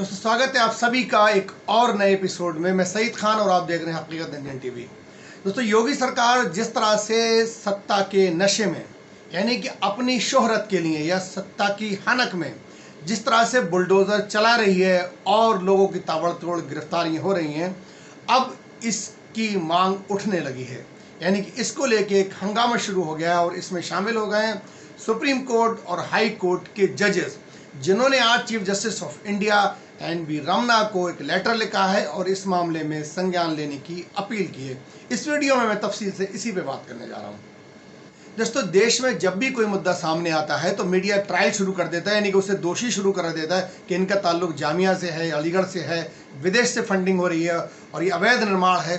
दोस्तों स्वागत है आप सभी का एक और नए एपिसोड में। मैं सईद खान और आप देख रहे हैं हकीकत इंडियन टीवी। दोस्तों योगी सरकार जिस तरह से सत्ता के नशे में यानी कि अपनी शोहरत के लिए या सत्ता की हनक में जिस तरह से बुलडोज़र चला रही है और लोगों की ताबड़तोड़ गिरफ्तारियां हो रही हैं, अब इसकी मांग उठने लगी है। यानी कि इसको लेके एक हंगामा शुरू हो गया है और इसमें शामिल हो गए हैं सुप्रीम कोर्ट और हाई कोर्ट के जजेस, जिन्होंने आज chief justice of India N V. Ramana को एक लेटर लिखा है और इस मामले में संज्ञान लेने की अपील की है। इस वीडियो में मैं तफसील से इसी पे बात करने जा रहा हूँ। दोस्तों देश में जब भी कोई मुद्दा सामने आता है तो मीडिया ट्रायल शुरू कर देता है, यानी कि उसे दोषी शुरू कर देता है कि इनका ताल्लुक जामिया से है, अलीगढ़ से है, विदेश से फंडिंग हो रही है और ये अवैध निर्माण है।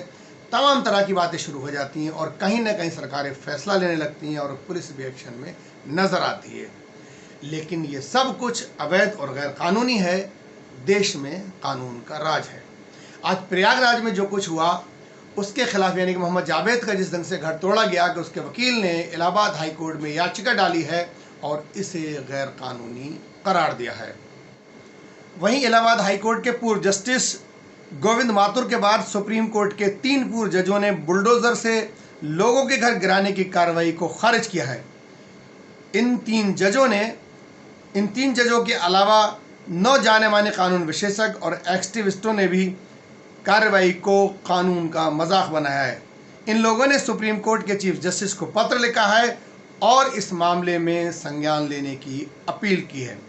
तमाम तरह की बातें शुरू हो जाती हैं और कहीं ना कहीं सरकारें फैसला लेने लगती हैं और पुलिस भी एक्शन में नज़र आती है। लेकिन ये सब कुछ अवैध और गैर कानूनी है। देश में कानून का राज है। आज प्रयागराज में जो कुछ हुआ उसके खिलाफ यानी कि मोहम्मद जावेद का जिस ढंग से घर तोड़ा गया कि उसके वकील ने इलाहाबाद हाई कोर्ट में याचिका डाली है और इसे गैर कानूनी करार दिया है। वहीं इलाहाबाद हाई कोर्ट के पूर्व जस्टिस गोविंद माथुर के बाद सुप्रीम कोर्ट के 3 पूर्व जजों ने बुलडोज़र से लोगों के घर गिराने की कार्रवाई को खारिज किया है। इन तीन जजों के अलावा 9 जाने माने कानून विशेषज्ञ और एक्टिविस्टों ने भी कार्रवाई को कानून का मजाक बनाया है। इन लोगों ने सुप्रीम कोर्ट के चीफ जस्टिस को पत्र लिखा है और इस मामले में संज्ञान लेने की अपील की है।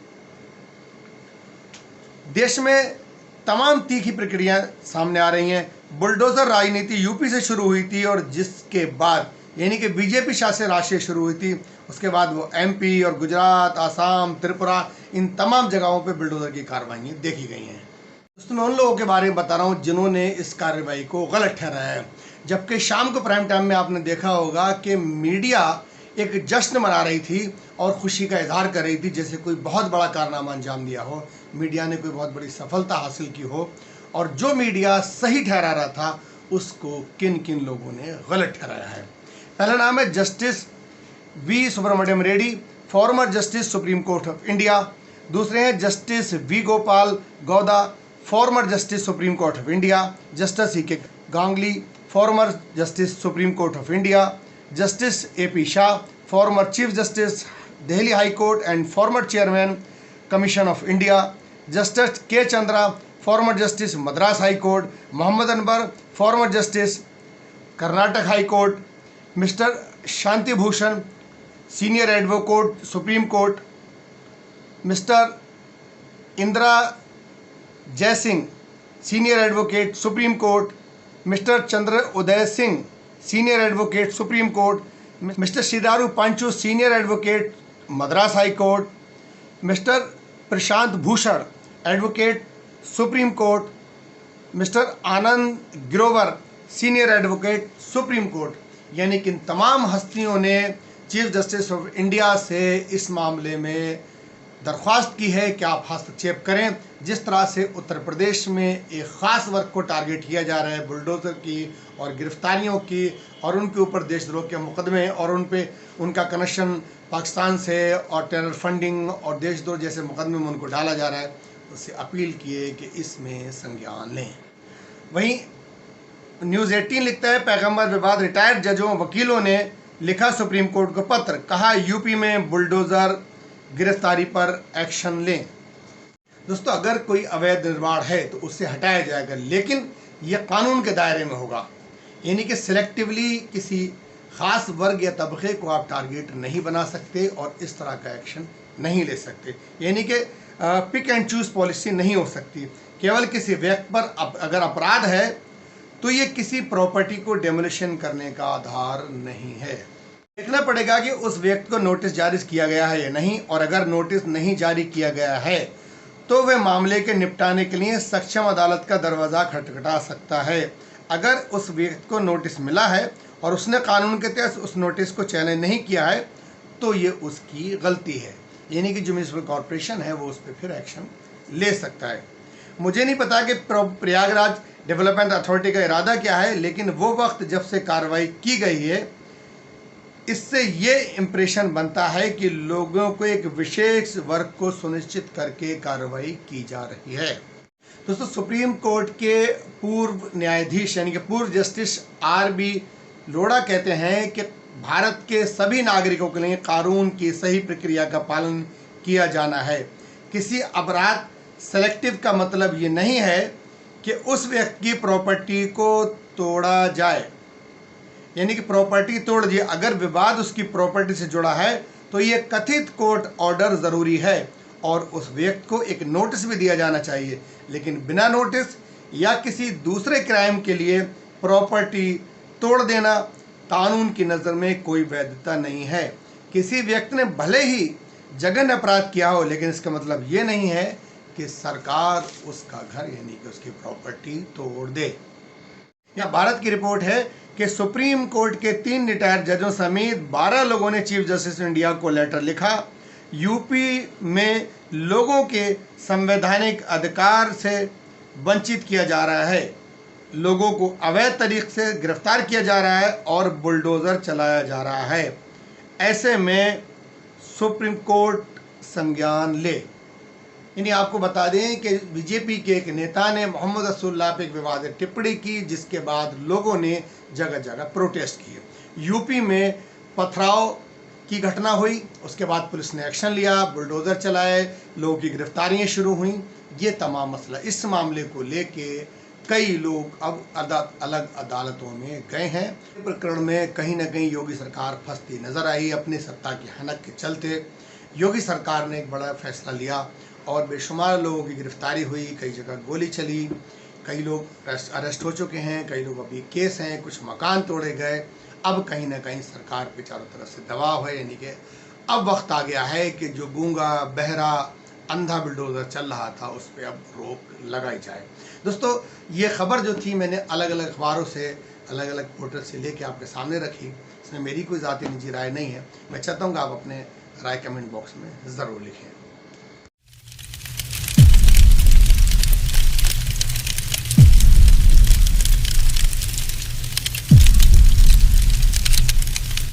देश में तमाम तीखी प्रक्रिया सामने आ रही हैं। बुलडोज़र राजनीति यूपी से शुरू हुई थी और जिसके बाद यानी कि बीजेपी शासित राज्य से शुरू हुई थी, उसके बाद वो एमपी और गुजरात, आसाम, त्रिपुरा, इन तमाम जगहों पे बुलडोज़र की कार्रवाइयाँ देखी गई हैं। दोस्तों मैं उन लोगों के बारे में बता रहा हूँ जिन्होंने इस कार्रवाई को गलत ठहराया है। जबकि शाम को प्राइम टाइम में आपने देखा होगा कि मीडिया एक जश्न मना रही थी और खुशी का इजहार कर रही थी, जैसे कोई बहुत बड़ा कारनामा अंजाम दिया हो, मीडिया ने कोई बहुत बड़ी सफलता हासिल की हो। और जो मीडिया सही ठहरा रहा था उसको किन किन लोगों ने गलत ठहराया है। पहला नाम है justice V Subramaniam Reddy, former justice supreme court of India. दूसरे हैं justice V Gopal Gowda, former justice supreme court of India. Justice C K Ganguly, former justice supreme court of India. Justice A P. Shah, former chief justice Delhi high court and former chairman commission of India. Justice K Chandra, former justice Madras high court. Mohammad Anwar, former justice Karnataka high court. Mister Shanti Bhushan, senior advocate supreme court. Mister Indira Jaising, senior advocate supreme court. Mister Chandra Uday Singh, senior advocate supreme court. Mister सिदारू Panchu, senior advocate Madras high court. Mister Prashant Bhushan, advocate supreme court. Mister Anand Grover, senior advocate supreme court. यानी कि इन तमाम हस्तियों ने chief justice of India से इस मामले में दरख्वास्त की है कि आप हस्तक्षेप करें। जिस तरह से उत्तर प्रदेश में एक ख़ास वर्ग को टारगेट किया जा रहा है बुलडोज़र की और गिरफ्तारियों की, और उनके ऊपर देशद्रोह के मुकदमे और उन पे उनका कनेक्शन पाकिस्तान से और टेरर फंडिंग और देशद्रोह जैसे मुकदमे में उनको डाला जा रहा है, उससे अपील की है कि इसमें संज्ञान लें। वहीं न्यूज़ 18 लिखता है पैगंबर विवाद, रिटायर्ड जजों वकीलों ने लिखा सुप्रीम कोर्ट को पत्र, कहा यूपी में बुलडोज़र गिरफ्तारी पर एक्शन लें। दोस्तों अगर कोई अवैध निर्माण है तो उससे हटाया जाएगा, लेकिन यह कानून के दायरे में होगा। यानी कि सिलेक्टिवली किसी ख़ास वर्ग या तबके को आप टारगेट नहीं बना सकते और इस तरह का एक्शन नहीं ले सकते। यानी कि पिक एंड चूज़ पॉलिसी नहीं हो सकती। केवल किसी व्यक्ति पर अगर अपराध है तो ये किसी प्रॉपर्टी को डेमोलिशन करने का आधार नहीं है। देखना पड़ेगा कि उस व्यक्ति को नोटिस जारी किया गया है या नहीं, और अगर नोटिस नहीं जारी किया गया है तो वह मामले के निपटाने के लिए सक्षम अदालत का दरवाज़ा खटखटा सकता है। अगर उस व्यक्ति को नोटिस मिला है और उसने कानून के तहत उस नोटिस को चैलेंज नहीं किया है तो ये उसकी गलती है। यानी कि जो म्युनिसिपल कॉरपोरेशन है वो उस पर फिर एक्शन ले सकता है। मुझे नहीं पता कि प्रयागराज डेवलपमेंट अथॉरिटी का इरादा क्या है, लेकिन वो वक्त जब से कार्रवाई की गई है इससे ये इम्प्रेशन बनता है कि लोगों को एक विशेष वर्ग को सुनिश्चित करके कार्रवाई की जा रही है। दोस्तों, सुप्रीम कोर्ट के पूर्व न्यायाधीश यानी कि पूर्व जस्टिस RB लोढ़ा कहते हैं कि भारत के सभी नागरिकों के लिए कानून की सही प्रक्रिया का पालन किया जाना है। किसी अपराध सेलेक्टिव का मतलब ये नहीं है कि उस व्यक्ति की प्रॉपर्टी को तोड़ा जाए, यानी कि प्रॉपर्टी तोड़ दी। अगर विवाद उसकी प्रॉपर्टी से जुड़ा है तो ये कथित कोर्ट ऑर्डर ज़रूरी है और उस व्यक्ति को एक नोटिस भी दिया जाना चाहिए, लेकिन बिना नोटिस या किसी दूसरे क्राइम के लिए प्रॉपर्टी तोड़ देना कानून की नज़र में कोई वैधता नहीं है। किसी व्यक्ति ने भले ही जघन्य अपराध किया हो, लेकिन इसका मतलब ये नहीं है कि सरकार उसका घर यानी कि उसकी प्रॉपर्टी तोड़ दे। यह भारत की रिपोर्ट है कि सुप्रीम कोर्ट के 3 रिटायर्ड जजों समेत 12 लोगों ने चीफ जस्टिस इंडिया को लेटर लिखा। यूपी में लोगों के संवैधानिक अधिकार से वंचित किया जा रहा है, लोगों को अवैध तरीके से गिरफ्तार किया जा रहा है और बुलडोज़र चलाया जा रहा है। ऐसे में सुप्रीम कोर्ट संज्ञान ले। यानी आपको बता दें कि बीजेपी के एक नेता ने मोहम्मद रसूलुल्लाह पे एक विवादित टिप्पणी की, जिसके बाद लोगों ने जगह जगह प्रोटेस्ट किए। यूपी में पथराव की घटना हुई, उसके बाद पुलिस ने एक्शन लिया, बुलडोज़र चलाए, लोगों की गिरफ्तारियां शुरू हुई। ये तमाम मसला, इस मामले को लेके कई लोग अब अलग अदालतों में गए हैं। प्रकरण में कहीं ना कहीं योगी सरकार फंसती नजर आई। अपनी सत्ता की हनक के चलते योगी सरकार ने एक बड़ा फैसला लिया और बेशुमार लोगों की गिरफ्तारी हुई, कई जगह गोली चली, कई लोग अरेस्ट हो चुके हैं, कई लोग अभी केस हैं, कुछ मकान तोड़े गए। अब कहीं ना कहीं सरकार पे चारों तरफ से दबाव है, यानी कि अब वक्त आ गया है कि जो गूंगा बहरा अंधा बुलडोज़र चल रहा था उस पर अब रोक लगाई जाए। दोस्तों, ये खबर जो थी मैंने अलग अलग अखबारों से, अलग अलग पोर्टल से लेके आपके सामने रखी। इसमें मेरी कोई ज़ाती निजी राय नहीं है। मैं चाहता हूँ कि आप अपने राय कमेंट बॉक्स में ज़रूर लिखें।